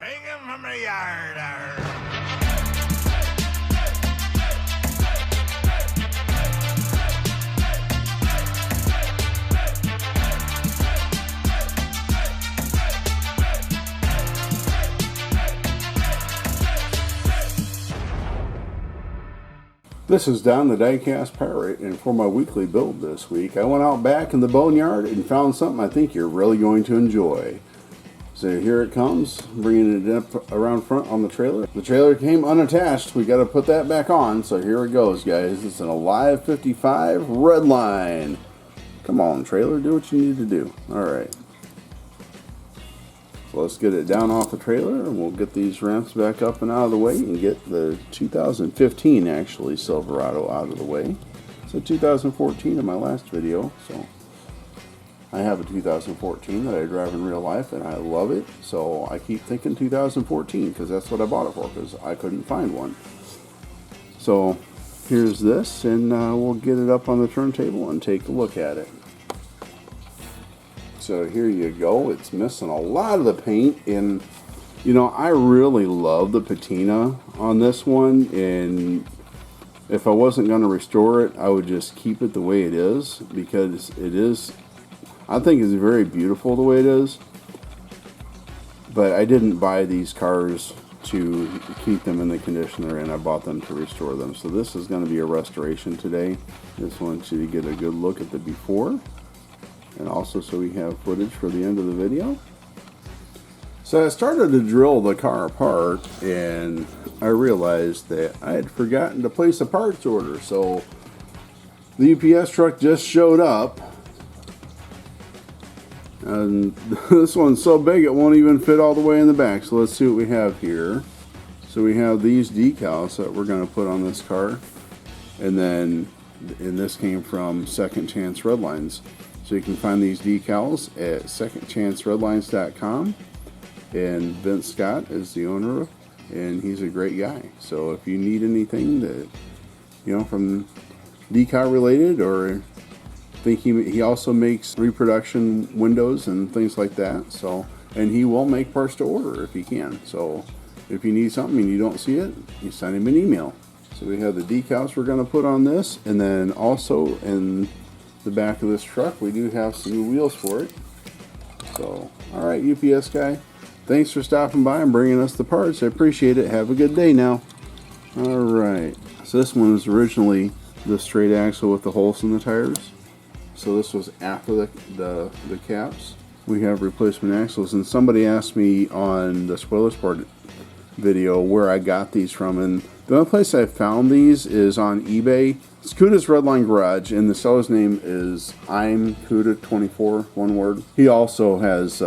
Bring him from the yard. This is Don the Diecast Pirate, and for my weekly build this week, I went out back in the boneyard and found something I think you're really going to enjoy. So here it comes, bringing it up around front on the trailer. The trailer came unattached. We got to put that back on, so here it goes, guys. It's an Alive 55 Redline. Come on, trailer, do what you need to do. All right. So let's get it down off the trailer, and we'll get these ramps back up and out of the way and get the 2015, actually, Silverado out of the way. So 2014 in my last video, so I have a 2014 that I drive in real life, and I love it. So I keep thinking 2014 because that's what I bought it for, because I couldn't find one. So here's this, and we'll get it up on the turntable and take a look at it. So here you go. It's missing a lot of the paint, and you know, I really love the patina on this one, and if I wasn't going to restore it, I would just keep it the way it is, because it is, I think it's very beautiful the way it is. But I didn't buy these cars to keep them in the condition they're in. I bought them to restore them. So this is going to be a restoration today. Just want you to get a good look at the before, and also so we have footage for the end of the video. So I started to drill the car apart, and I realized that I had forgotten to place a parts order. So the UPS truck just showed up, and this one's so big it won't even fit all the way in the back. So let's see what we have here. So we have these decals that we're going to put on this car, and this came from Second Chance Redlines. So you can find these decals at secondchanceredlines.com, and Vince Scott is the owner, and he's a great guy. So if you need anything that, you know, from decal related, or think he also makes reproduction windows and things like that. So, and he will make parts to order if he can. So if you need something and you don't see it, you send him an email. So we have the decals we're going to put on this, and then also in the back of this truck we do have some new wheels for it. So all right, UPS guy, thanks for stopping by and bringing us the parts. I appreciate it. Have a good day now. All right, so this one was originally the straight axle with the holes in the tires. So this was after the caps. We have replacement axles, and somebody asked me on the Spoiler Sport video where I got these from, and the only place I found these is on eBay. It's Kuda's Redline Garage, and the seller's name is I'm Kuda24, one word. He also has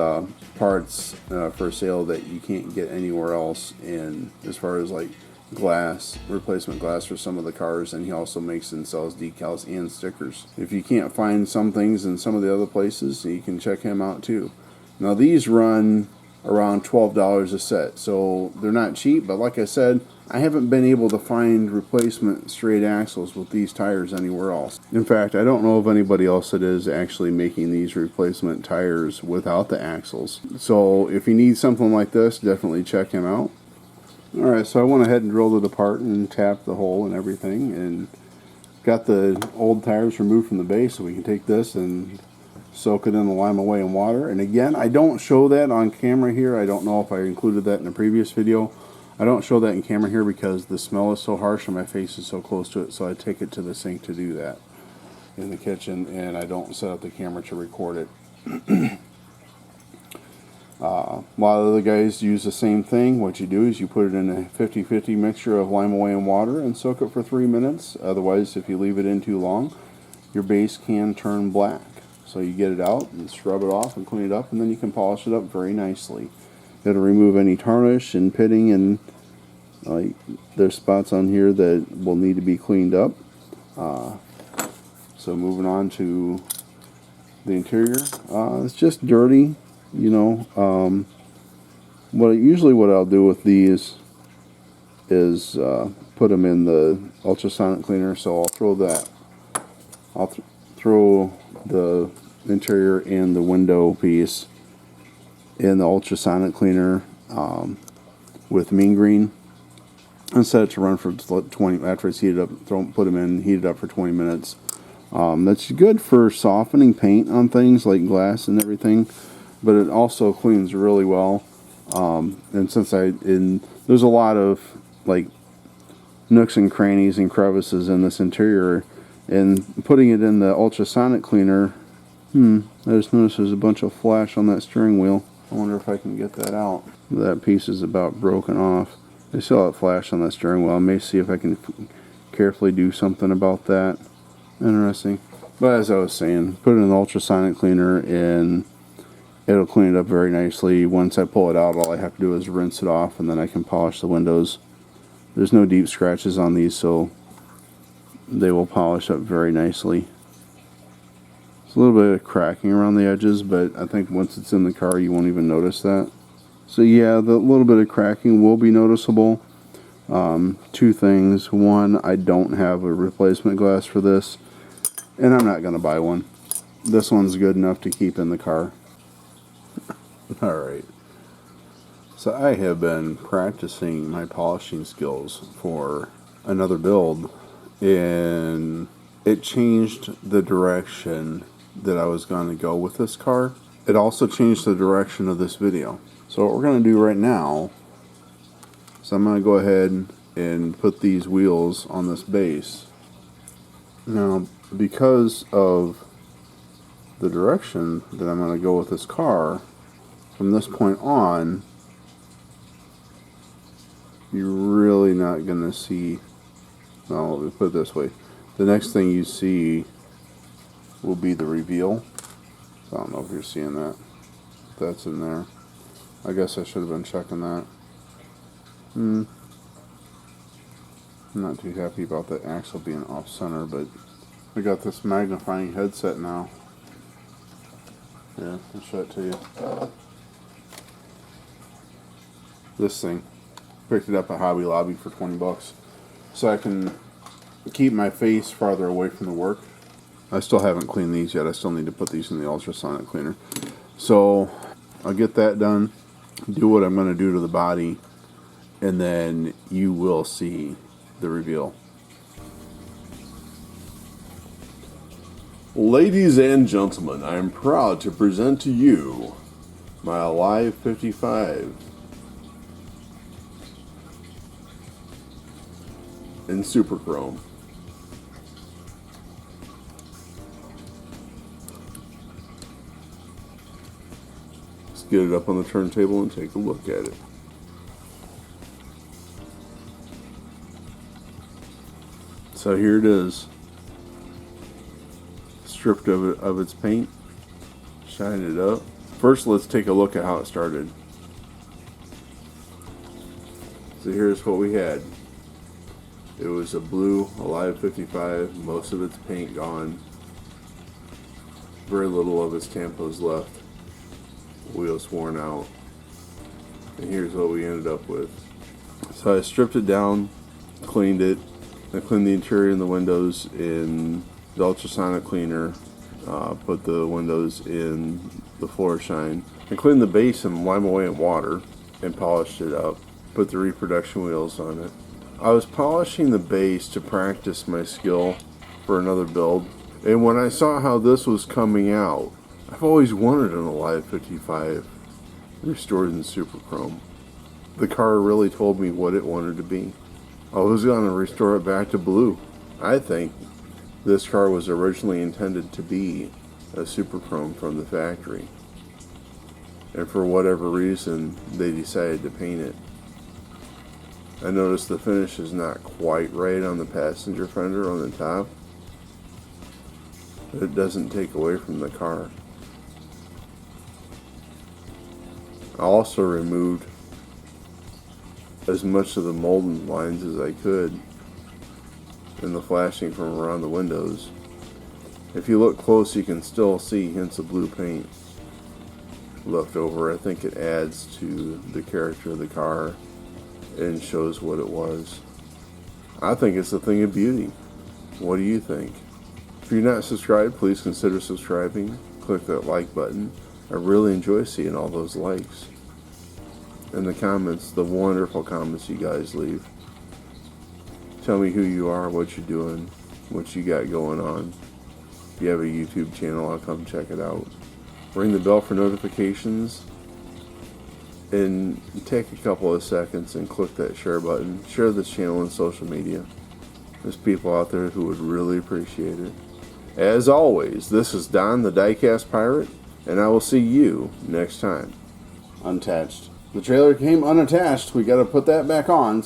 parts for sale that you can't get anywhere else, and as far as like glass, replacement glass for some of the cars, and he also makes and sells decals and stickers. If you can't find some things in some of the other places, you can check him out too. Now these run around $12 a set, so they're not cheap, but like I said, I haven't been able to find replacement straight axles with these tires anywhere else. In fact, I don't know of anybody else that is actually making these replacement tires without the axles. So if you need something like this, definitely check him out. Alright, so I went ahead and drilled it apart and tapped the hole and everything, and got the old tires removed from the base, so we can take this and soak it in the lime away in water. And again, I don't show that on camera here. I don't know if I included that in a previous video. I don't show that in camera here because the smell is so harsh and my face is so close to it, so I take it to the sink to do that in the kitchen, and I don't set up the camera to record it. A lot of the guys use the same thing. What you do is you put it in a 50-50 mixture of lime away and water and soak it for 3 minutes. Otherwise, if you leave it in too long, your base can turn black. So you get it out and scrub it off and clean it up, and then you can polish it up very nicely. It'll remove any tarnish and pitting, and like there's spots on here that will need to be cleaned up. So moving on to the interior, it's just dirty. You know, usually what I'll do with these is put them in the ultrasonic cleaner. So I'll throw that. I'll throw the interior and the window piece in the ultrasonic cleaner with mean green and set it to run for 20. After it's heated up, put them in, heat it up for 20 minutes. That's good for softening paint on things like glass and everything, but it also cleans really well. And since there's a lot of like nooks and crannies and crevices in this interior, and putting it in the ultrasonic cleaner, I just noticed there's a bunch of flash on that steering wheel. I wonder if I can get that out. That piece is about broken off. I still have flash on that steering wheel. I may see if I can carefully do something about that. Interesting. But as I was saying, put it in the ultrasonic cleaner and it'll clean it up very nicely. Once I pull it out, all I have to do is rinse it off and then I can polish the windows. There's no deep scratches on these, so they will polish up very nicely. It's a little bit of cracking around the edges, but I think once it's in the car, you won't even notice that. So yeah, the little bit of cracking will be noticeable. Two things. One, I don't have a replacement glass for this, and I'm not going to buy one. This one's good enough to keep in the car. Alright. So I have been practicing my polishing skills for another build, and it changed the direction that I was going to go with this car. It also changed the direction of this video. So what we're going to do right now is I'm going to go ahead and put these wheels on this base. Now, because of the direction that I'm going to go with this car, from this point on, you're really not going to see, well, let me put it this way, the next thing you see will be the reveal. So I don't know if you're seeing that. That's in there. I guess I should have been checking that. I'm not too happy about the axle being off center, but I got this magnifying headset now. Yeah, I'll show it to you. This thing. Picked it up at Hobby Lobby for 20 bucks. So I can keep my face farther away from the work. I still haven't cleaned these yet. I still need to put these in the ultrasonic cleaner. So I'll get that done, do what I'm going to do to the body, and then you will see the reveal. Ladies and gentlemen, I am proud to present to you my Alive 55 in Super Chrome. Let's get it up on the turntable and take a look at it. So here it is, stripped of its paint, shine it up. First, let's take a look at how it started. So here's what we had. It was a blue Alive 55, most of its paint gone, very little of its tampos left, wheels worn out, and here's what we ended up with. So I stripped it down, cleaned it. I cleaned the interior and the windows in the ultrasonic cleaner, put the windows in the floor shine. I cleaned the base in lime away in water and polished it up, put the reproduction wheels on it. I was polishing the base to practice my skill for another build, and when I saw how this was coming out, I've always wanted an Alive 55 restored in Super Chrome. The car really told me what it wanted to be. I was going to restore it back to blue. I think this car was originally intended to be a Super Chrome from the factory, and for whatever reason they decided to paint it. I noticed the finish is not quite right on the passenger fender on the top, but it doesn't take away from the car. I also removed as much of the molding lines as I could and the flashing from around the windows. If you look close, you can still see hints of blue paint left over. I think it adds to the character of the car and shows what it was. I think it's a thing of beauty. What do you think? If you're not subscribed, please consider subscribing. Click that like button. I really enjoy seeing all those likes. in the comments, the wonderful comments you guys leave. Tell me who you are, what you're doing, what you got going on. If you have a YouTube channel, I'll come check it out. Ring the bell for notifications. And take a couple of seconds and click that share button. Share this channel on social media. There's people out there who would really appreciate it. As always, this is Don, the Diecast Pirate, and I will see you next time. Unattached. The trailer came unattached. We got to put that back on.